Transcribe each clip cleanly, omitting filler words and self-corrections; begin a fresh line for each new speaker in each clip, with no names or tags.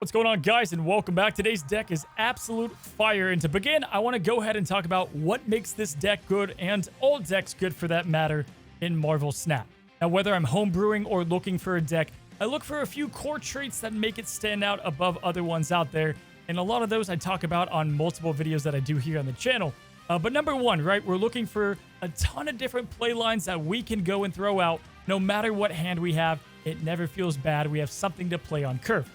What's going on, guys, and welcome back. Today's deck is absolute fire, and to begin, I want to go ahead and talk about what makes this deck good, and all decks good for that matter, in Marvel Snap. Now, whether I'm homebrewing or looking for a deck, I look for a few core traits that make it stand out above other ones out there, and a lot of those I talk about on multiple videos that I do here on the channel. But number one, right, we're looking for a ton of different play lines that we can go and throw out. No matter what hand we have, it never feels bad. We have something to play on curve.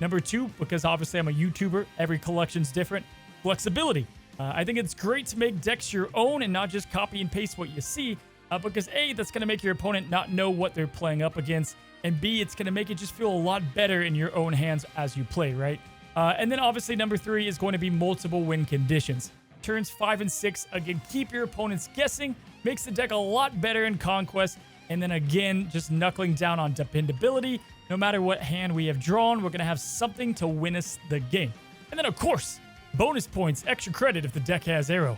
Number two, because obviously I'm a YouTuber, every collection's different, flexibility. I think it's great to make decks your own and not just copy and paste what you see, because A, that's going to make your opponent not know what they're playing up against, and B, it's going to make it just feel a lot better in your own hands as you play, right? And then obviously number three is going to be multiple win conditions. Turns 5 and 6, again, keep your opponents guessing, makes the deck a lot better in Conquest, and then again, just knuckling down on dependability. No matter what hand we have drawn, we're going to have something to win us the game. And then, of course, bonus points, extra credit if the deck has arrow.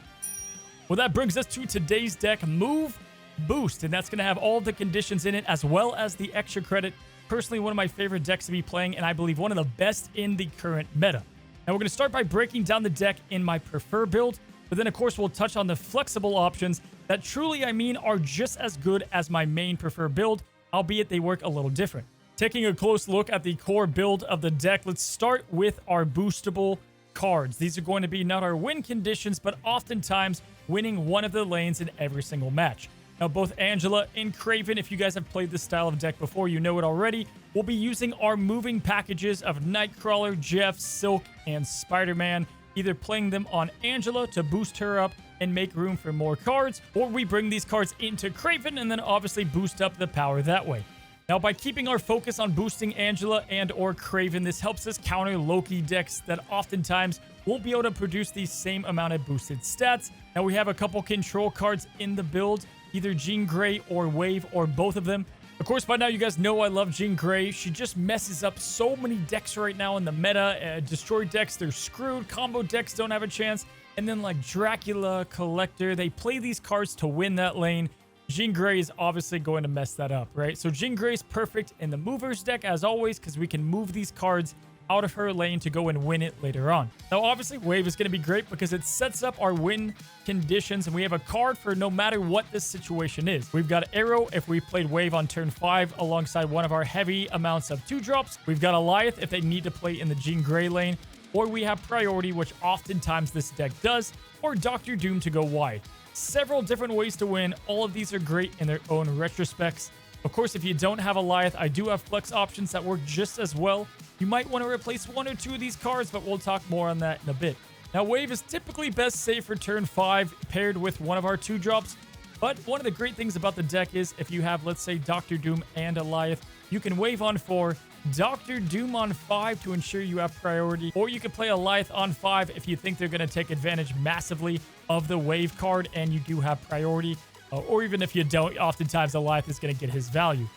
Well, that brings us to today's deck, Move Boost, and that's going to have all the conditions in it as well as the extra credit. Personally, one of my favorite decks to be playing, and I believe one of the best in the current meta. Now, we're going to start by breaking down the deck in my prefer build, but then, of course, we'll touch on the flexible options that truly, I mean, are just as good as my main prefer build, albeit they work a little different. Taking a close look at the core build of the deck, let's start with our boostable cards. These are going to be not our win conditions, but oftentimes winning one of the lanes in every single match. Now, both Angela and Kraven, if you guys have played this style of deck before, you know it already, will be using our moving packages of Nightcrawler, Jeff, Silk, and Spider-Man, either playing them on Angela to boost her up and make room for more cards, or we bring these cards into Kraven and then obviously boost up the power that way. Now, by keeping our focus on boosting Angela and or Kraven, this helps us counter Loki decks that oftentimes won't be able to produce the same amount of boosted stats. Now, we have a couple control cards in the build, either Jean Grey or Wave or both of them. Of course, by now you guys know I love Jean Grey. She just messes up so many decks right now in the meta. Destroy decks, they're screwed. Combo decks don't have a chance. And then like Dracula, Collector, they play these cards to win that lane. Jean Grey is obviously going to mess that up, right? So Jean Grey is perfect in the movers deck as always because we can move these cards out of her lane to go and win it later on. Now, obviously, Wave is going to be great because it sets up our win conditions, and we have a card for no matter what this situation is. We've got Arrow if we played Wave on turn 5 alongside one of our heavy amounts of 2-drops. We've got Alioth if they need to play in the Jean Grey lane, or we have Priority, which oftentimes this deck does, or Dr. Doom to go wide. Several different ways to win. All of these are great in their own retrospects. Of course, if you don't have Alioth, I do have flex options that work just as well. You might want to replace one or two of these cards, but we'll talk more on that in a bit. Now, Wave is typically best saved for turn 5 paired with one of our 2-drops. But one of the great things about the deck is if you have, let's say, Dr. Doom and Alioth, you can Wave on 4, Dr. Doom on 5 to ensure you have priority, or you can play Alioth on 5 if you think they're going to take advantage massively of the Wave card and you do have priority, or even if you don't, oftentimes Alioth is going to get his value.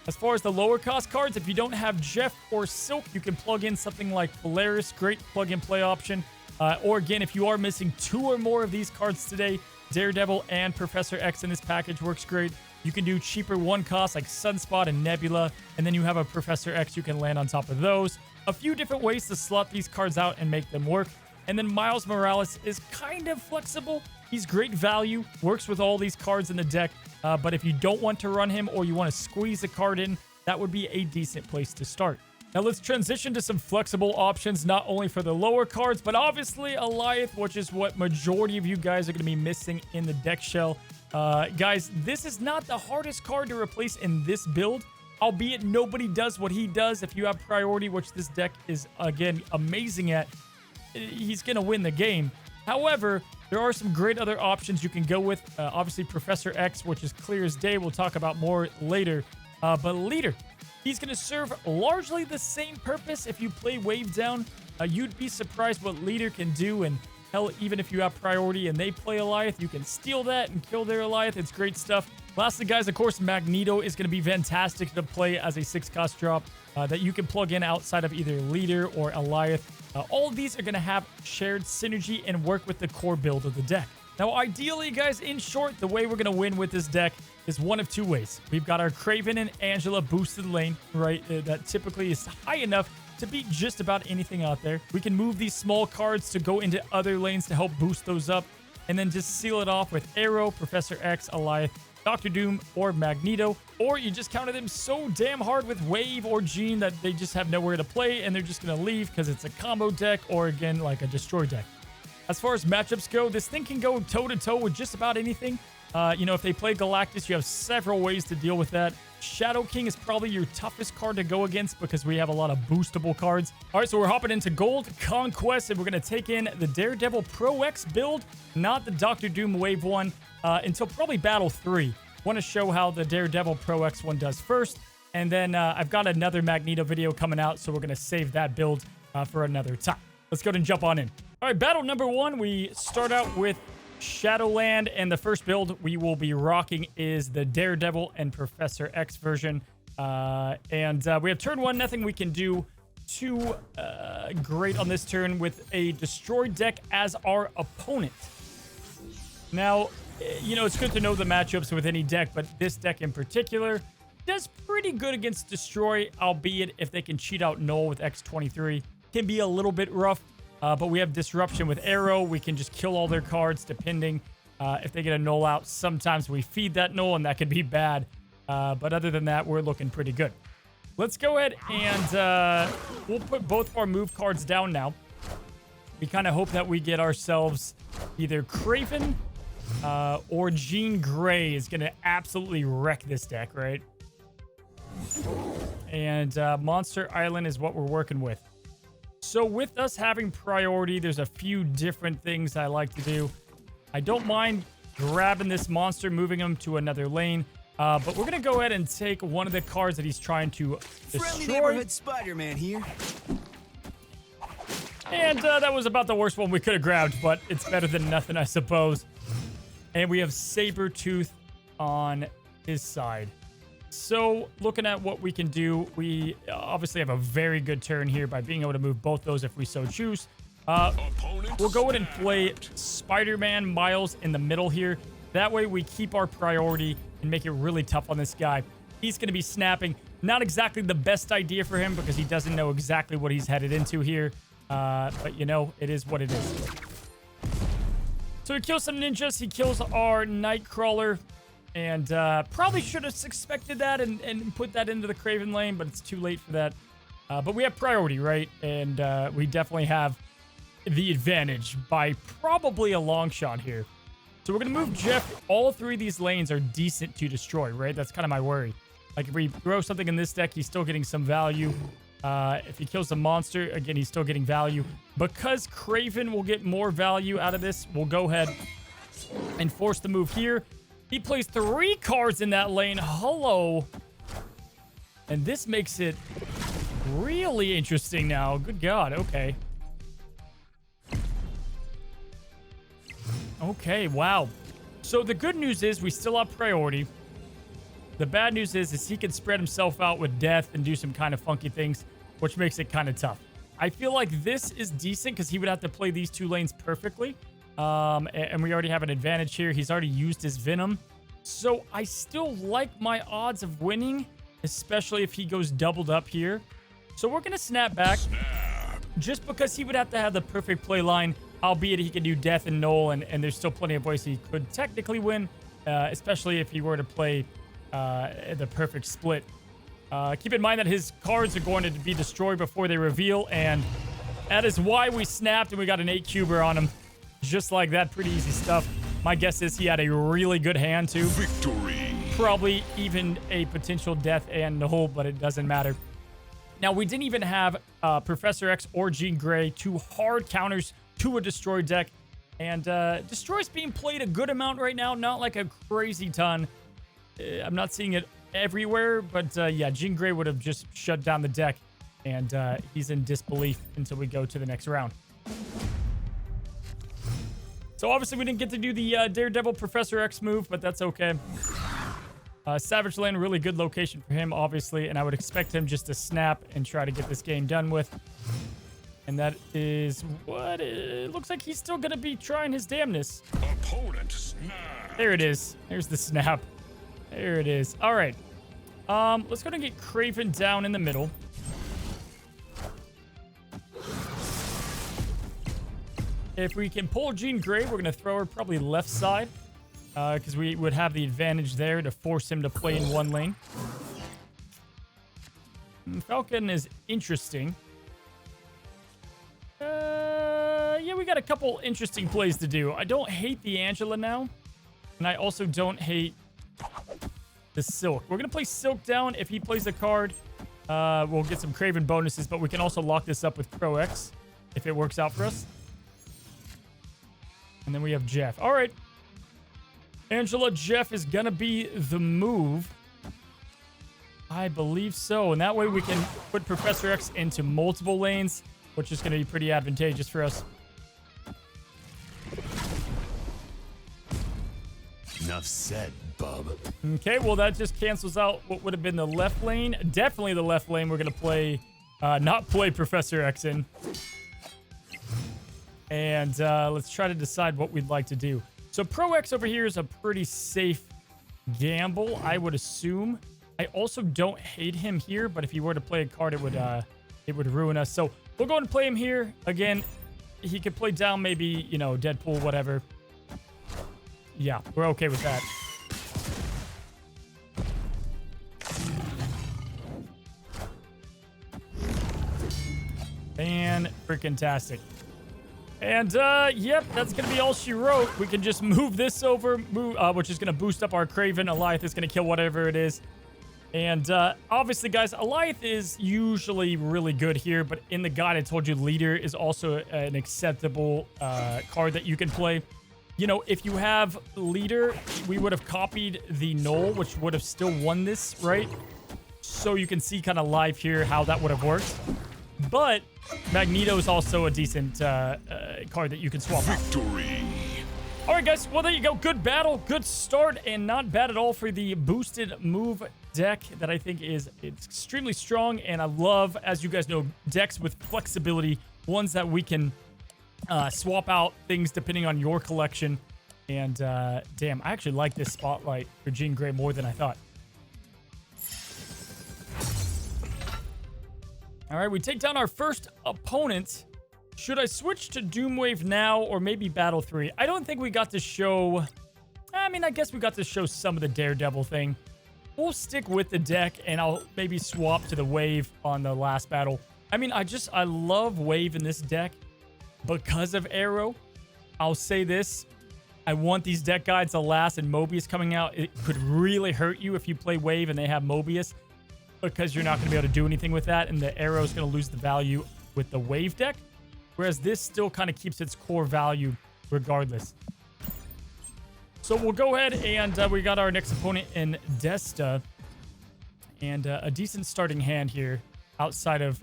As far as the lower cost cards, if you don't have Jeff or Silk, you can plug in something like Polaris, great plug and play option. Or again, if you are missing 2 or more of these cards today, Daredevil and Professor X in this package works great. You can do cheaper 1 costs like Sunspot and Nebula, and then you have a Professor X you can land on top of those. A few different ways to slot these cards out and make them work. And then Miles Morales is kind of flexible. He's great value, works with all these cards in the deck, but if you don't want to run him or you want to squeeze a card in, that would be a decent place to start. Now let's transition to some flexible options, not only for the lower cards, but obviously Alioth, which is what majority of you guys are going to be missing in the deck shell. Guys, this is not the hardest card to replace in this build, albeit nobody does what he does. If you have priority, which this deck is, again, amazing at, he's going to win the game. However, there are some great other options you can go with. Obviously, Professor X, which is clear as day. We'll talk about more later. But Leader, he's going to serve largely the same purpose if you play Wave down. You'd be surprised what Leader can do, and hell, even if you have priority and they play Alioth, you can steal that and kill their Alioth. It's great stuff. Lastly, guys, of course, Magneto is going to be fantastic to play as a 6-cost drop that you can plug in outside of either Leader or Alioth. All of these are going to have shared synergy and work with the core build of the deck. Now, ideally, guys, in short, the way we're going to win with this deck is one of two ways. We've got our Kraven and Angela boosted lane, right? That typically is high enough to beat just about anything out there. We can move these small cards to go into other lanes to help boost those up, and then just seal it off with Arrow, Professor X, Alioth, Dr. Doom, or Magneto. Or you just counter them so damn hard with Wave or Gene that they just have nowhere to play, and they're just going to leave because it's a combo deck or, again, like a Destroy deck. As far as matchups go, this thing can go toe-to-toe with just about anything. If they play Galactus, you have several ways to deal with that. Shadow King is probably your toughest card to go against because we have a lot of boostable cards. All right, so we're hopping into Gold Conquest, and we're going to take in the Daredevil Pro X build, not the Dr. Doom Wave one, until probably Battle 3. Want to show how the Daredevil Pro X one does first, and then I've got another Magneto video coming out, so we're going to save that build for another time. Let's go ahead and jump on in. All right, battle number 1, we start out with Shadowland, and the first build we will be rocking is the Daredevil and Professor X version. We have turn 1, nothing we can do too great on this turn with a Destroy deck as our opponent. Now, it's good to know the matchups with any deck, but this deck in particular does pretty good against Destroy, albeit if they can cheat out Null with X23, can be a little bit rough. But we have Disruption with Arrow. We can just kill all their cards depending if they get a Null out. Sometimes we feed that Null, and that could be bad. But other than that, we're looking pretty good. Let's go ahead and we'll put both of our move cards down now. We kind of hope that we get ourselves either Kraven or Jean Grey is going to absolutely wreck this deck, right? And Monster Island is what we're working with. So with us having priority, there's a few different things I like to do. I don't mind grabbing this monster, moving him to another lane. But we're going to go ahead and take one of the cards that he's trying to destroy.
Friendly neighborhood Spider-Man here.
And that was about the worst one we could have grabbed, but it's better than nothing, I suppose. And we have Sabretooth on his side. So, looking at what we can do, we obviously have a very good turn here by being able to move both those if we so choose. We'll go ahead and play Spider-Man Miles in the middle here. That way we keep our priority and make it really tough on this guy. He's going to be snapping. Not exactly the best idea for him because he doesn't know exactly what he's headed into here. But, it is what it is. So he kills some ninjas. He kills our Nightcrawler. And probably should have expected that and put that into the Kraven lane, but it's too late for that. But we have priority, right? And we definitely have the advantage by probably a long shot here. So we're going to move Jeff. All 3 of these lanes are decent to destroy, right? That's kind of my worry. Like, if we throw something in this deck, he's still getting some value. If he kills a monster, again, he's still getting value. Because Kraven will get more value out of this, we'll go ahead and force the move here. He plays 3 cards in that lane. Hello. And this makes it really interesting now. Good God. Okay. Okay. Wow. So the good news is we still have priority. The bad news is he can spread himself out with death and do some kind of funky things, which makes it kind of tough. I feel like this is decent because he would have to play these 2 lanes perfectly. And we already have an advantage here. He's already used his Venom. So I still like my odds of winning, especially if he goes doubled up here. So we're going to snap back just because he would have to have the perfect play line, albeit he can do Death and Null, and there's still plenty of ways he could technically win, especially if he were to play the perfect split. Keep in mind that his cards are going to be destroyed before they reveal, and that is why we snapped and we got an 8-cuber on him. Just like that, pretty easy stuff. My guess is he had a really good hand too.
Victory.
Probably even a potential death and Null, but it doesn't matter. Now, we didn't even have Professor X or Jean Grey, 2 hard counters to a Destroy deck. And Destroy's being played a good amount right now, not like a crazy ton. I'm not seeing it everywhere, but yeah, Jean Grey would have just shut down the deck. And he's in disbelief until we go to the next round. So obviously we didn't get to do the Daredevil Professor X move, but that's okay. Savage Land, really good location for him, obviously, and I would expect him just to snap and try to get this game done with. And that is what it looks like. He's still going to be trying his damnness.
Opponent snap.
There it is. There's the snap. There it is. All right. Let's go ahead and get Kraven down in the middle. If we can pull Jean Grey, we're going to throw her probably left side. Because we would have the advantage there to force him to play in one lane. Falcon is interesting. Yeah, we got a couple interesting plays to do. I don't hate the Angela now. And I also don't hate the Silk. We're going to play Silk down. If he plays a card, we'll get some Craven bonuses. But we can also lock this up with Crow X if it works out for us. And then we have Jeff. All right. Angela, Jeff is going to be the move. I believe so. And that way we can put Professor X into multiple lanes, which is going to be pretty advantageous for us.
Enough said, bub.
Okay, well, that just cancels out what would have been the left lane. Definitely the left lane. We're going to play, not play Professor X in. And let's try to decide what we'd like to do. So Pro X over here is a pretty safe gamble, I would assume. I also don't hate him here, but if he were to play a card, it would ruin us. So we'll go ahead and play him here. Again, he could play down maybe, you know, Deadpool, whatever. Yeah, we're okay with that. Fan-freaking-tastic. And, yep, that's going to be all she wrote. We can just move this over, which is going to boost up our Craven. Alioth is going to kill whatever it is. And, obviously, guys, Alioth is usually really good here. But in the guide, I told you Leader is also an acceptable card that you can play. You know, if you have Leader, we would have copied the Null, which would have still won this, right? So you can see kind of live here how that would have worked. But Magneto is also a decent card that you can swap out.
Victory.
All right, guys. Well, there you go. Good battle. Good start. And not bad at all for the boosted move deck that I think is extremely strong. And I love, as you guys know, decks with flexibility. Ones that we can swap out things depending on your collection. And damn, I actually like this spotlight for Jean Grey more than I thought. All right, we take down our first opponent. Should I switch to Doomwave now or maybe Battle 3? I don't think we got to show... I mean, I guess we got to show some of the Daredevil thing. We'll stick with the deck, and I'll maybe swap to the Wave on the last battle. I mean, I love Wave in this deck because of Arrow. I'll say this. I want these deck guides to last, and Mobius coming out. It could really hurt you if you play Wave and they have Mobius, because you're not going to be able to do anything with that, and the Arrow is going to lose the value with the Wave deck, whereas this still kind of keeps its core value regardless. So we'll go ahead and we got our next opponent in Desta, and a decent starting hand here outside of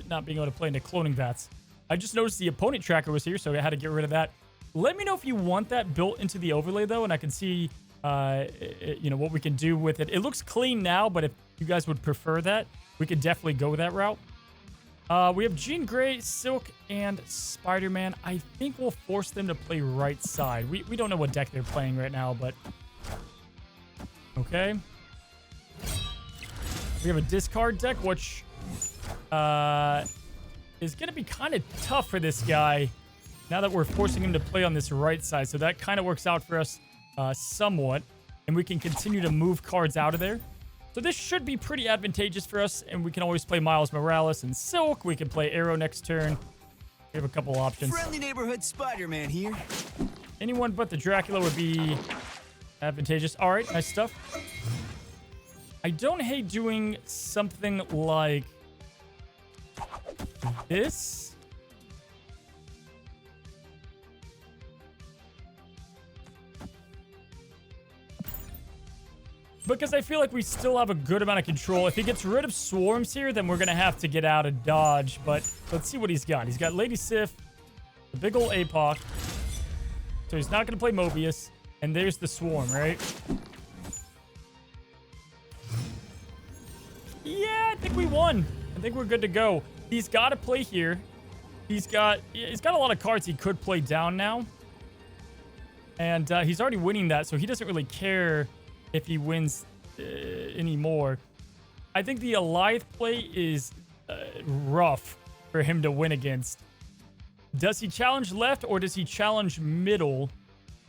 not being able to play into cloning vats. I just noticed the opponent tracker was here, so I had to get rid of that. Let me know if you want that built into the overlay, though, and I can see you know, what we can do with it. It looks clean now, but if you guys would prefer that, we could definitely go that route. We have Jean Grey, Silk, and Spider-Man. I think we'll force them to play right side. We don't know what deck they're playing right now, but... Okay. We have a discard deck, which is going to be kind of tough for this guy now that we're forcing him to play on this right side. So that kind of works out for us somewhat, and we can continue to move cards out of there. So this should be pretty advantageous for us, and we can always play Miles Morales and Silk. We can play Arrow next turn. We have a couple options.
Friendly neighborhood Spider-Man here.
Anyone but the Dracula would be advantageous. All right, nice stuff. I don't hate doing something like this. Because I feel like we still have a good amount of control. If he gets rid of swarms here, then we're going to have to get out of dodge. But let's see what he's got. He's got Lady Sif, the big old APOC. So he's not going to play Mobius. And there's the swarm, right? Yeah, I think we won. I think we're good to go. He's got to play here. He's got a lot of cards he could play down now. And he's already winning that, so he doesn't really care if he wins anymore. I think the Alioth play is rough for him to win against. Does he challenge left or does he challenge middle?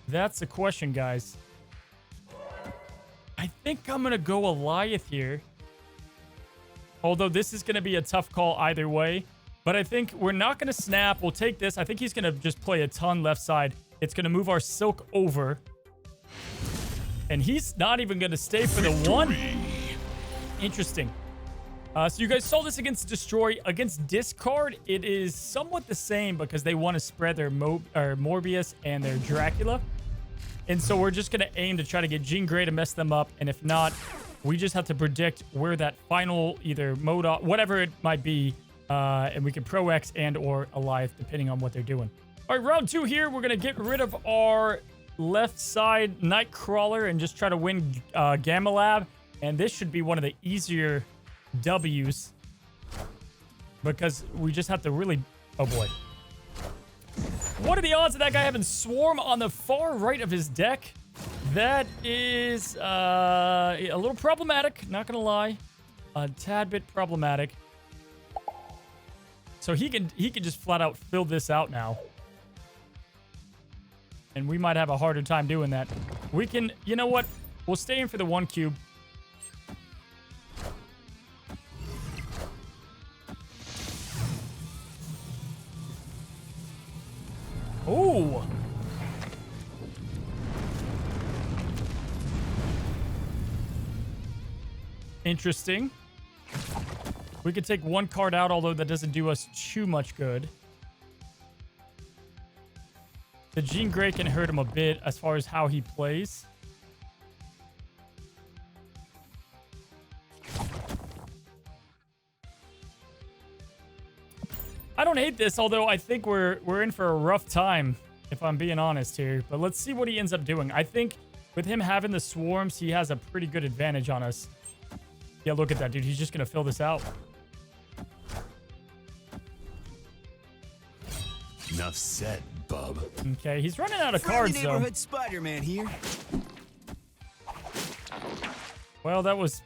That's the question, guys. I think I'm going to go Alioth here. Although this is going to be a tough call either way. But I think we're not going to snap. We'll take this. I think he's going to just play a ton left side. It's going to move our Silk over. And he's not even going to stay for the one. Interesting. So you guys saw this against Destroy. Against Discard, it is somewhat the same because they want to spread their Morbius and their Dracula. And so we're just going to aim to try to get Jean Grey to mess them up. And if not, we just have to predict where that final either Modoc, whatever it might be, and we can Pro X and or Alioth, depending on what they're doing. All right, round 2 here. We're going to get rid of our left side Nightcrawler and just try to win Gamma Lab. And this should be one of the easier W's because we just have to really... Oh, boy. What are the odds of that guy having Swarm on the far right of his deck? That is a little problematic, not going to lie. A tad bit problematic. So he can just flat out fill this out now. And we might have a harder time doing that. We can, you know what? We'll stay in for the 1 cube. Ooh. Interesting. We could take 1 card out, although that doesn't do us too much good. The Jean Grey can hurt him a bit as far as how he plays. I don't hate this, although I think we're in for a rough time, if I'm being honest here. But let's see what he ends up doing. I think with him having the swarms, he has a pretty good advantage on us. Yeah, look at that, dude. He's just going to fill this out.
Enough said, bub.
Okay, he's running out of cards, though.
Neighborhood Spider-Man here.
Well, that was,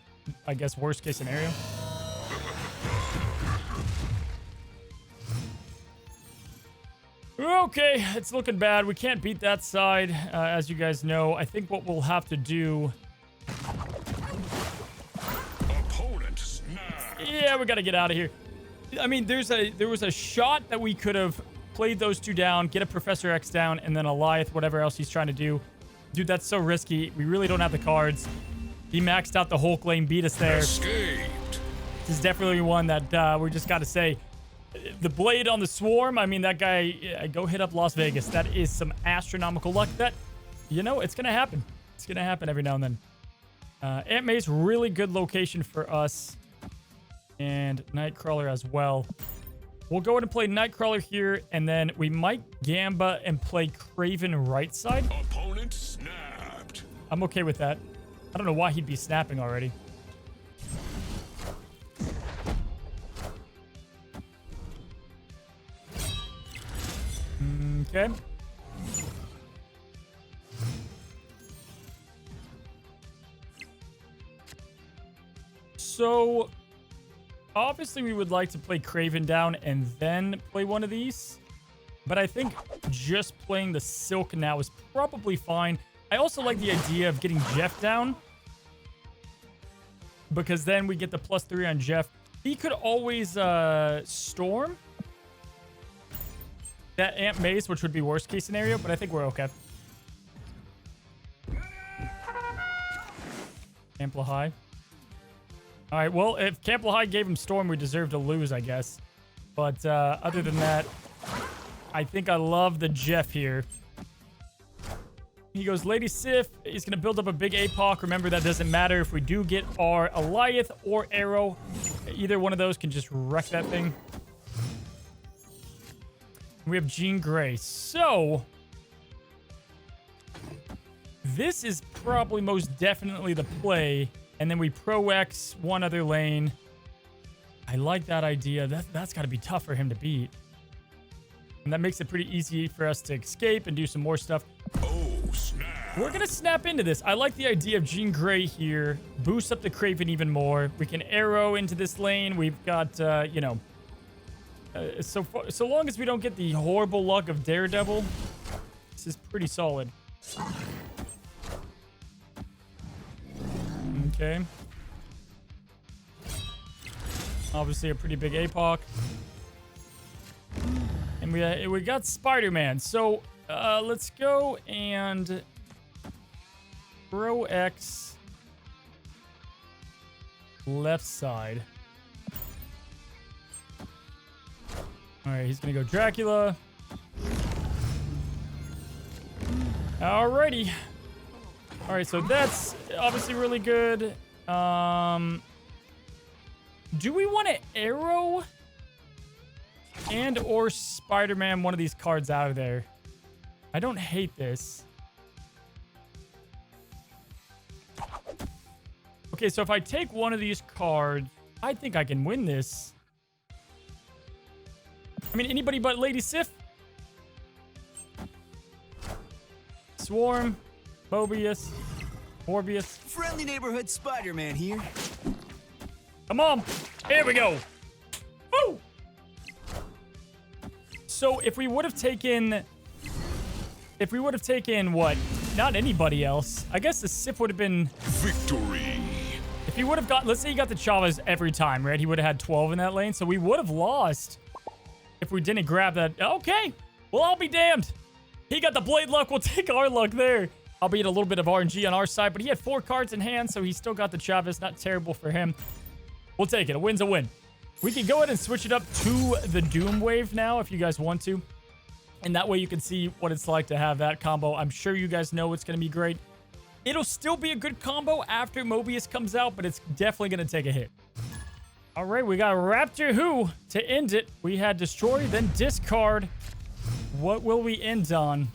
I guess, worst case scenario. Okay, it's looking bad. We can't beat that side, as you guys know. I think what we'll have to do...
Opponent snapped.
Yeah, we got to get out of here. I mean, there was a shot that we could have played those 2 down, get a Professor X down, and then Alioth, whatever else he's trying to do. Dude, that's so risky. We really don't have the cards. He maxed out the Hulk lane, beat us there.
Escaped.
This is definitely one that we just got to say. The blade on the swarm, I mean, that guy, go hit up Las Vegas. That is some astronomical luck. That, you know, it's going to happen. It's going to happen every now and then. Aunt May's really good location for us. And Nightcrawler as well. We'll go ahead and play Nightcrawler here, and then we might Gamba and play Kraven right side.
Opponent snapped.
I'm okay with that. I don't know why he'd be snapping already. Okay. So, obviously we would like to play Kraven down and then play one of these. But I think just playing the Silk now is probably fine. I also like the idea of getting Jeff down, because then we get the +3 on Jeff. He could always Storm that Aunt May's, which would be worst case scenario, but I think we're okay. Amplify. All right, well, if Camplify gave him Storm, we deserve to lose, I guess. But other than that, I think I love the Jeff here. He goes Lady Sif. He's going to build up a big APOC. Remember, that doesn't matter if we do get our Alioth or Arrow. Either one of those can just wreck that thing. We have Jean Grey. So, this is probably most definitely the play. And then we Pro X one other lane. I like that idea. That's got to be tough for him to beat. And that makes it pretty easy for us to escape and do some more stuff.
Oh, snap.
We're going to snap into this. I like the idea of Jean Grey here. Boost up the Kraven even more. We can Arrow into this lane. We've got, you know, So long as we don't get the horrible luck of Daredevil, this is pretty solid. Okay. Obviously a pretty big APOC. And we got Spider-Man. So let's go and throw X left side. All right, he's gonna go Dracula. Alrighty. All right, so that's obviously really good. Do we want to Arrow and or Spider-Man one of these cards out of there? I don't hate this. Okay, so if I take one of these cards, I think I can win this. I mean, anybody but Lady Sif. Swarm, Mobius, Morbius.
Friendly neighborhood Spider-Man here.
Come on. Here we go. Woo! So if we would have taken what? Not anybody else. I guess the Sif would have been
Victory.
if he would have got, let's say he got the Chavez every time, right? He would have had 12 in that lane. So we would have lost if we didn't grab that. Okay. Well, I'll be damned. He got the Blade luck. We'll take our luck there. Albeit a little bit of RNG on our side, but he had 4 cards in hand, so he still got the Chavez. Not terrible for him. We'll take it. A win's a win. We can go ahead and switch it up to the Doomwave now if you guys want to. And that way you can see what it's like to have that combo. I'm sure you guys know it's going to be great. It'll still be a good combo after Mobius comes out, but it's definitely going to take a hit. All right, we got Raptor Who to end it. We had Destroy, then Discard. What will we end on?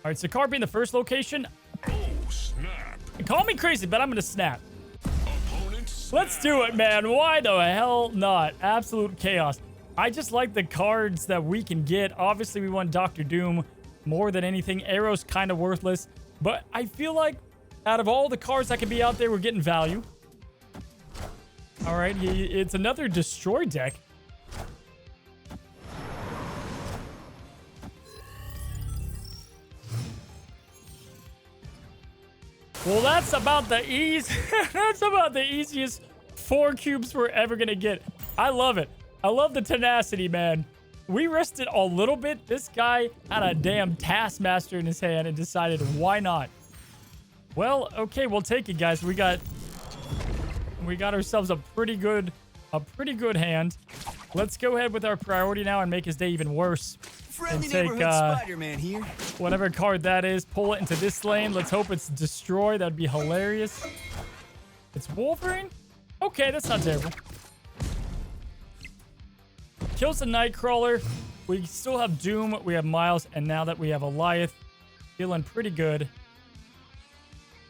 All right, so card being the first location.
Oh, snap.
Call me crazy, but I'm going to snap.
Opponent snap.
Let's do it, man. Why the hell not? Absolute chaos. I just like the cards that we can get. Obviously, we want Dr. Doom more than anything. Arrow's kind of worthless, but I feel like out of all the cards that can be out there, we're getting value. All right, it's another Destroy deck. Well, that's about the that's about the easiest 4 cubes we're ever gonna get. I love it. I love the tenacity, man. We risked it a little bit. This guy had a damn Taskmaster in his hand and decided, why not? Well, okay, we'll take it, guys. We got ourselves a pretty good hand. Let's go ahead with our priority now and make his day even worse.
Friendly
And take,
neighborhood Spider-Man here.
Whatever card that is, pull it into this lane. Let's hope it's Destroy. That'd be hilarious. It's Wolverine? Okay, that's not terrible. Kills the Nightcrawler. We still have Doom. We have Miles. And now that we have Alioth, feeling pretty good.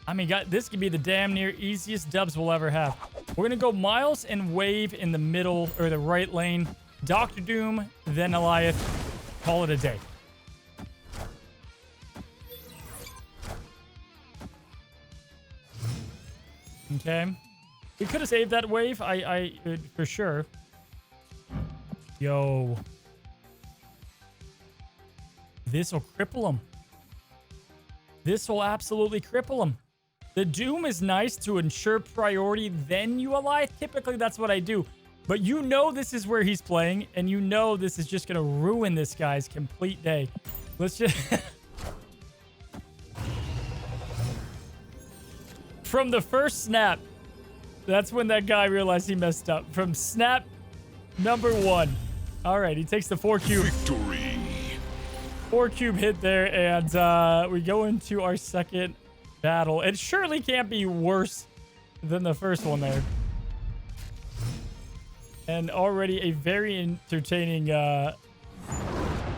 I mean, this could be the damn near easiest dubs we'll ever have. We're going to go Miles and Wave in the middle or the right lane. Dr. Doom, then Alioth. Call it a day. Okay. We could have saved that wave. I for sure. Yo. This will cripple him. This will absolutely cripple him. The Doom is nice to ensure priority, then you Alioth. Typically, that's what I do. But you know this is where he's playing, and you know this is just going to ruin this guy's complete day. Let's just... From the first snap, that's when that guy realized he messed up. From snap number 1. All right, he takes the 4 cube.
Victory.
4 cube hit there, and we go into our second battle. It surely can't be worse than the first one there. And already a very entertaining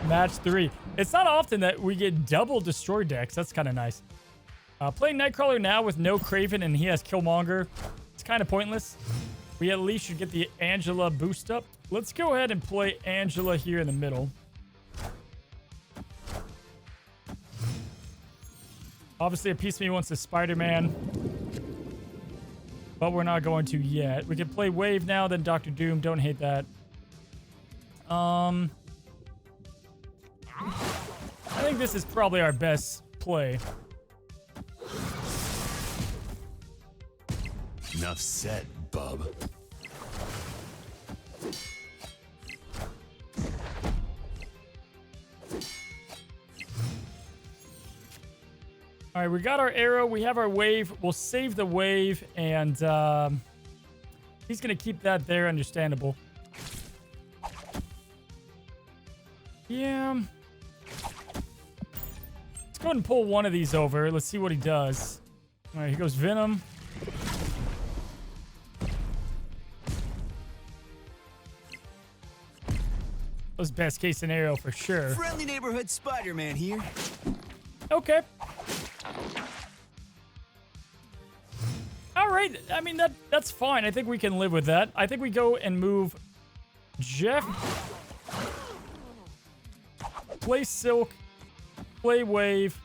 match 3. It's not often that we get double Destroy decks. That's kind of nice. Playing Nightcrawler now with no Kraven and he has Killmonger. It's kind of pointless. We at least should get the Angela boost up. Let's go ahead and play Angela here in the middle. Obviously, a piece of me wants the Spider-Man. But we're not going to yet. We can play Wave now, then Dr. Doom. Don't hate that. I think this is probably our best play.
Enough said, bub.
All right, we got our arrow. We have our wave. We'll save the wave, and he's going to keep that there. Understandable. Yeah. Let's go ahead and pull one of these over. Let's see what he does. All right, here goes Venom. That was best case scenario for sure.
Friendly neighborhood Spider-Man here.
Okay. All right. I mean, that's fine. I think we can live with that. I think we go and move Jeff. Play Silk. Play Wave.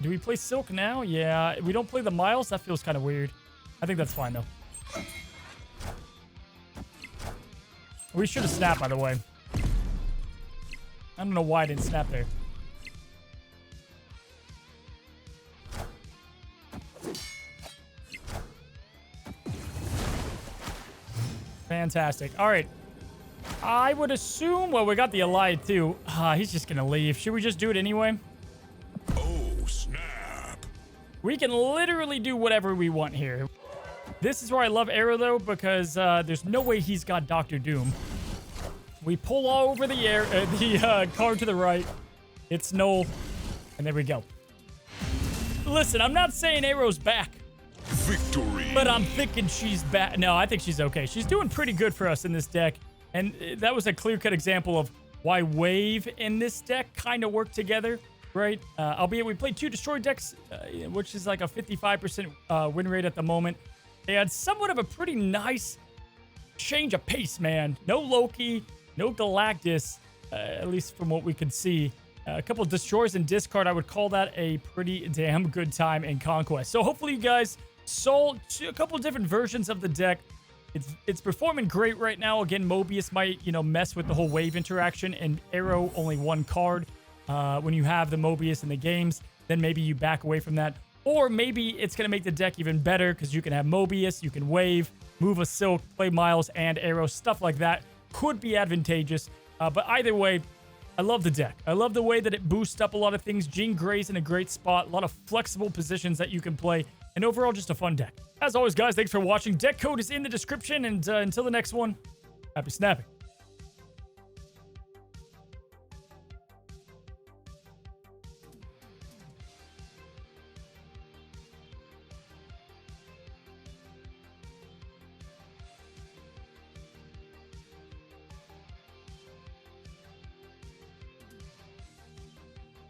Do we play Silk now? Yeah. We don't play the Miles? That feels kind of weird. I think that's fine, though. We should have snapped, by the way. I don't know why I didn't snap there. Fantastic. All right. I would assume... Well, we got the Alioth, too. He's just going to leave. Should we just do it anyway?
Oh, snap.
We can literally do whatever we want here. This is where I love Arrow, though, because there's no way he's got Dr. Doom. We pull all over the card to the right. It's Null. And there we go. Listen, I'm not saying Arrow's back.
Victory.
But I'm thinking she's back. No, I think she's okay. She's doing pretty good for us in this deck. And that was a clear-cut example of why Wave in this deck kind of work together, right? Albeit we played 2 Destroy decks, which is like a 55% win rate at the moment. They had somewhat of a pretty nice change of pace, man. No Loki, no Galactus, at least from what we could see. A couple of Destroys and discard, I would call that a pretty damn good time in Conquest. So hopefully you guys saw a couple of different versions of the deck. It's performing great right now. Again, Mobius might, mess with the whole wave interaction, and Arrow only 1 card. When you have the Mobius in the games, then maybe you back away from that. Or maybe it's going to make the deck even better because you can have Mobius, you can wave, move a Silk, play Miles and Arrow, stuff like that. Could be advantageous. But either way, I love the deck. I love the way that it boosts up a lot of things. Jean Grey's in a great spot. A lot of flexible positions that you can play. And overall, just a fun deck. As always, guys, thanks for watching. Deck code is in the description. And until the next one, happy snapping.